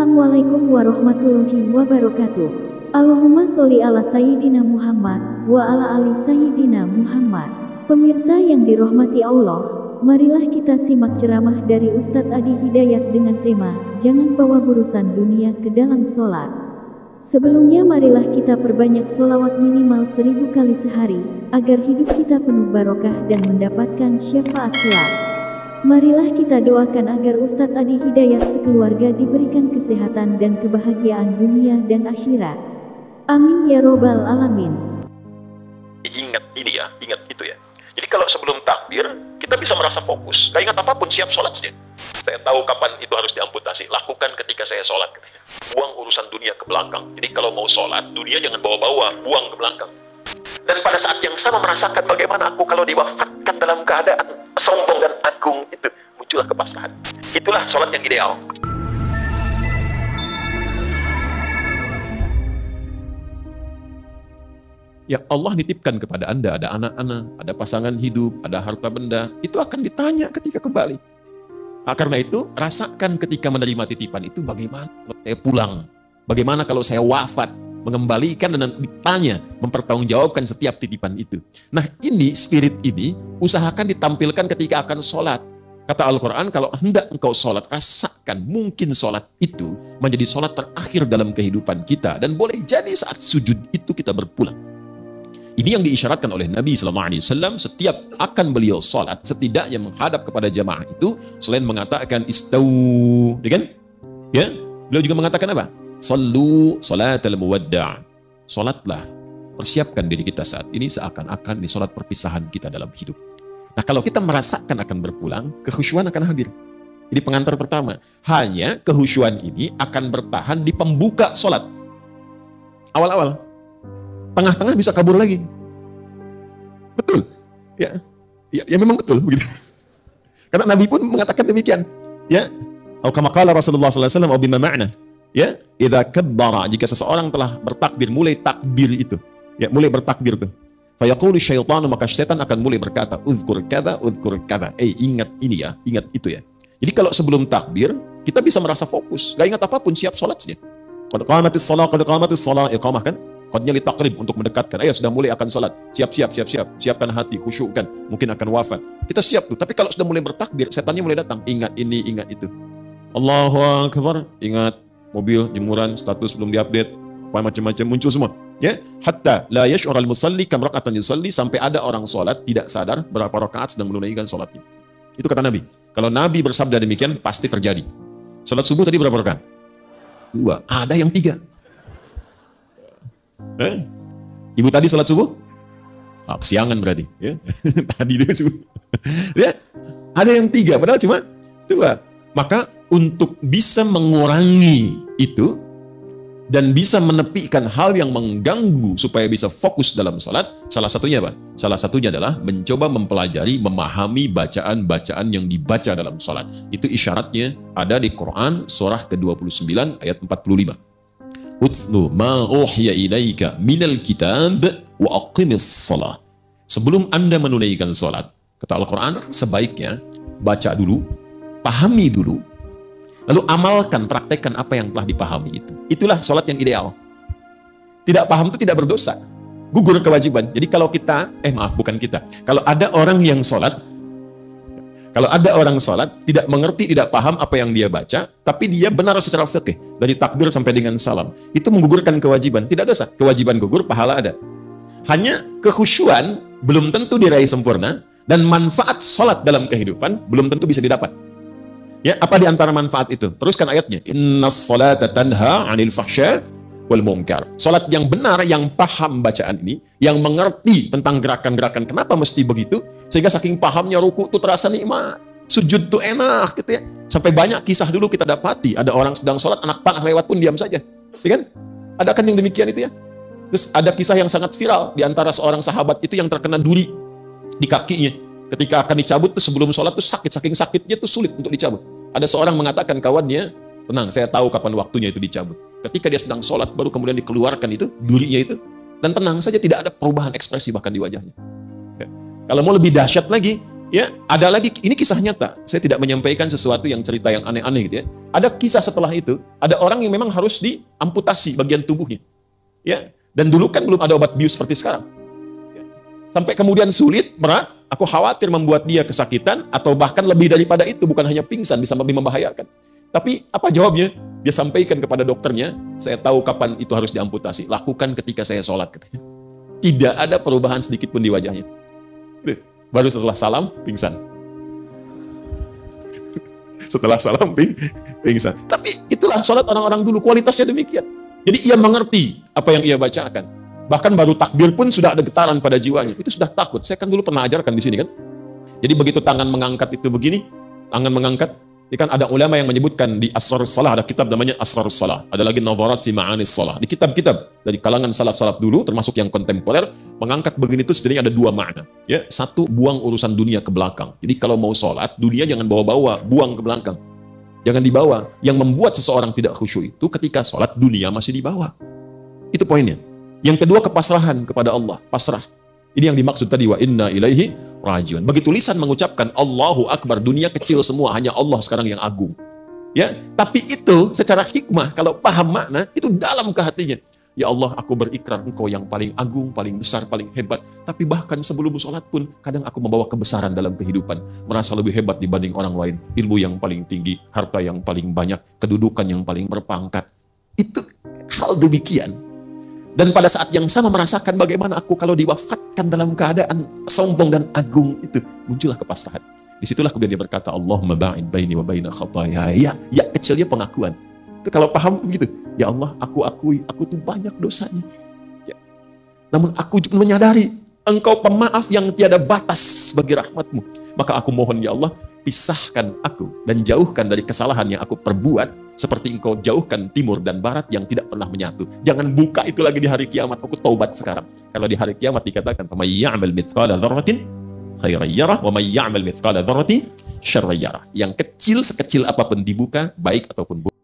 Assalamualaikum warahmatullahi wabarakatuh. Allahumma sholli ala Sayyidina Muhammad wa ala ali Sayyidina Muhammad. Pemirsa yang dirahmati Allah, marilah kita simak ceramah dari Ustadz Adi Hidayat dengan tema Jangan bawa urusan dunia ke dalam sholat. Sebelumnya marilah kita perbanyak sholawat minimal 1000 kali sehari, agar hidup kita penuh barokah dan mendapatkan syafaat kelak. Marilah kita doakan agar Ustadz Adi Hidayat sekeluarga diberikan kesehatan dan kebahagiaan dunia dan akhirat. Amin ya robbal alamin. Ingat ini ya, ingat itu ya. Jadi kalau sebelum takbir, kita bisa merasa fokus. Gak ingat apapun, siap sholat saja. Saya tahu kapan itu harus diamputasi. Lakukan ketika saya sholat. Buang urusan dunia ke belakang. Jadi kalau mau sholat, dunia jangan bawa-bawa, buang ke belakang. Dan pada saat yang sama merasakan bagaimana aku kalau diwafatkan dalam keadaan sombong dan agung itu. Muncullah kepasrahan. Itulah sholat yang ideal. Ya Allah nitipkan kepada Anda, ada anak-anak, ada pasangan hidup, ada harta benda. Itu akan ditanya ketika kembali. Nah, karena itu, rasakan ketika menerima titipan itu bagaimana kalau saya pulang. Bagaimana kalau saya wafat. Mengembalikan dan ditanya, mempertanggungjawabkan setiap titipan itu. Nah ini, spirit ini, usahakan ditampilkan ketika akan sholat. Kata Al-Quran, kalau hendak engkau sholat, rasakan mungkin sholat itu menjadi sholat terakhir dalam kehidupan kita. Dan boleh jadi saat sujud itu kita berpulang. Ini yang diisyaratkan oleh Nabi SAW setiap akan beliau sholat, setidaknya menghadap kepada jamaah itu, selain mengatakan istawu, kan? Ya, beliau juga mengatakan apa? Sallu salatal muwadda'. Salatlah, persiapkan diri kita saat ini seakan-akan di salat perpisahan kita dalam hidup. Nah, kalau kita merasakan akan berpulang, kekhusyuan akan hadir. Jadi pengantar pertama, hanya kekhusyuan ini akan bertahan di pembuka salat. Awal-awal. Tengah-tengah bisa kabur lagi. Betul. Ya memang betul begitu. Karena Nabi pun mengatakan demikian. Ya. Atau kama qala Rasulullah sallallahu alaihi wasallam au bima ma'na. Ya, idza kabbara, jika seseorang telah bertakbir, mulai takbir itu, ya mulai bertakbir itu, fayaqulu syaitanu, maka setan akan mulai berkata, uzkur kada, ingat ini ya, ingat itu ya. Jadi kalau sebelum takbir, kita bisa merasa fokus, gak ingat apapun, siap sholat saja. Qad qamatis shalah, iqamah kan? Qadnya li taqrib, untuk mendekatkan. Ayo sudah mulai akan sholat, siap, siapkan hati, khusyukkan, mungkin akan wafat. Kita siap tuh, tapi kalau sudah mulai bertakbir, setannya mulai datang, ingat ini, ingat itu. Allahu Akbar, ingat mobil, jemuran, status belum diupdate, macam-macam muncul semua. Ya, hatta la yash'ural musalli kam raka'atan yusalli, sampai ada orang sholat tidak sadar berapa rakaat sedang menunaikan sholatnya. Itu kata Nabi. Kalau Nabi bersabda demikian, pasti terjadi. Sholat subuh tadi berapa rakaat? 2. Ada yang 3. Ibu tadi sholat subuh? Kesiangan berarti. Ya. Tadi dia subuh. Ya. Ada yang 3, padahal cuma 2. Maka untuk bisa mengurangi itu dan bisa menepikan hal yang mengganggu supaya bisa fokus dalam sholat, salah satunya apa? Salah satunya adalah mencoba mempelajari, memahami bacaan-bacaan yang dibaca dalam sholat. Itu isyaratnya ada di Quran surah ke-29 ayat 45. Utlu ma uhiya ilaika minal kitab wa aqimis shalah. Sebelum Anda menunaikan sholat, kata Al-Quran, sebaiknya baca dulu, pahami dulu, lalu amalkan, praktekkan apa yang telah dipahami itu. Itulah sholat yang ideal. Tidak paham itu tidak berdosa. Gugur kewajiban. Jadi kalau kita, bukan kita. Kalau ada orang yang sholat, tidak mengerti, tidak paham apa yang dia baca, tapi dia benar secara fikih, dari takbir sampai dengan salam, itu menggugurkan kewajiban. Tidak dosa. Kewajiban gugur, pahala ada. Hanya kekhusyuan belum tentu diraih sempurna, dan manfaat sholat dalam kehidupan belum tentu bisa didapat. Ya, apa di antara manfaat itu? Teruskan ayatnya. Innas sholata tanha 'anil fahsya wal munkar. Salat yang benar, yang paham bacaan ini, yang mengerti tentang gerakan-gerakan kenapa mesti begitu, sehingga saking pahamnya ruku itu terasa nikmat, sujud tuh enak gitu ya. Sampai banyak kisah dulu kita dapati, ada orang sedang sholat, anak panah lewat pun diam saja. Ya kan? Ada kan yang demikian itu ya? Terus ada kisah yang sangat viral di antara seorang sahabat itu yang terkena duri di kakinya. Ketika akan dicabut tuh sebelum sholat tuh sakit, saking sakitnya tuh sulit untuk dicabut. Ada seorang mengatakan kawannya, tenang, saya tahu kapan waktunya itu dicabut. Ketika dia sedang sholat, baru kemudian dikeluarkan itu, durinya itu, dan tenang saja, tidak ada perubahan ekspresi bahkan di wajahnya. Ya. Kalau mau lebih dahsyat lagi, Ya, ada lagi, ini kisah nyata. Saya tidak menyampaikan sesuatu yang cerita yang aneh-aneh gitu ya. Ada kisah setelah itu, ada orang yang memang harus diamputasi bagian tubuhnya. Ya, dan dulu kan belum ada obat bius seperti sekarang. Ya. Sampai kemudian sulit, berat, aku khawatir membuat dia kesakitan atau bahkan lebih daripada itu, bukan hanya pingsan, bisa lebih membahayakan. Tapi apa jawabnya? Dia sampaikan kepada dokternya, saya tahu kapan itu harus diamputasi, lakukan ketika saya sholat, katanya. Tidak ada perubahan sedikit pun di wajahnya. Baru setelah salam, pingsan. Setelah salam, pingsan. Tapi itulah sholat orang-orang dulu, kualitasnya demikian. Jadi ia mengerti apa yang ia bacakan. Bahkan baru takbir pun sudah ada getaran pada jiwanya. Itu sudah takut. Saya kan dulu pernah ajarkan di sini kan. Jadi begitu tangan mengangkat itu begini, tangan mengangkat, ini kan ada ulama yang menyebutkan di Asrarus Salah, ada kitab namanya Asrarus Salah. Ada lagi Nadharat fi Ma'anis Salah. Di kitab-kitab dari kalangan salaf-salaf dulu, termasuk yang kontemporer, mengangkat begini itu sebenarnya ada dua makna. Ya, satu, buang urusan dunia ke belakang. Jadi kalau mau sholat, dunia jangan bawa-bawa, buang ke belakang. Jangan dibawa. Yang membuat seseorang tidak khusyuk itu ketika sholat, dunia masih dibawa. Itu poinnya. Yang kedua, kepasrahan kepada Allah. Pasrah. Ini yang dimaksud tadi, wa inna ilaihi rajiun. Begitu lisan mengucapkan Allahu Akbar, dunia kecil semua, hanya Allah sekarang yang agung. Ya, tapi itu secara hikmah, kalau paham makna, itu dalam ke hatinya. Ya Allah, aku berikrar Engkau yang paling agung, paling besar, paling hebat. Tapi bahkan sebelum sholat pun, kadang aku membawa kebesaran dalam kehidupan. Merasa lebih hebat dibanding orang lain. Ilmu yang paling tinggi, harta yang paling banyak, kedudukan yang paling berpangkat. Itu hal demikian. Dan pada saat yang sama merasakan bagaimana aku kalau diwafatkan dalam keadaan sombong dan agung itu. Muncullah kepasrahan. Disitulah kemudian dia berkata, Allahumma ba'id baini wa baina khataaya. Ya kecilnya pengakuan. Itu kalau paham begitu. Ya Allah, aku akui, aku tuh banyak dosanya. Ya. Namun aku juga menyadari, Engkau pemaaf yang tiada batas bagi rahmatmu. Maka aku mohon ya Allah, pisahkan aku dan jauhkan dari kesalahan yang aku perbuat. Seperti Engkau jauhkan timur dan barat yang tidak pernah menyatu. Jangan buka itu lagi di hari kiamat. Aku taubat sekarang. Kalau di hari kiamat dikatakan, "Faman ya'mal mithqala dzarratin khairan yarah wa man ya'mal mithqala dzarratin syarran yarah." Yang kecil sekecil apapun dibuka, baik ataupun buruk.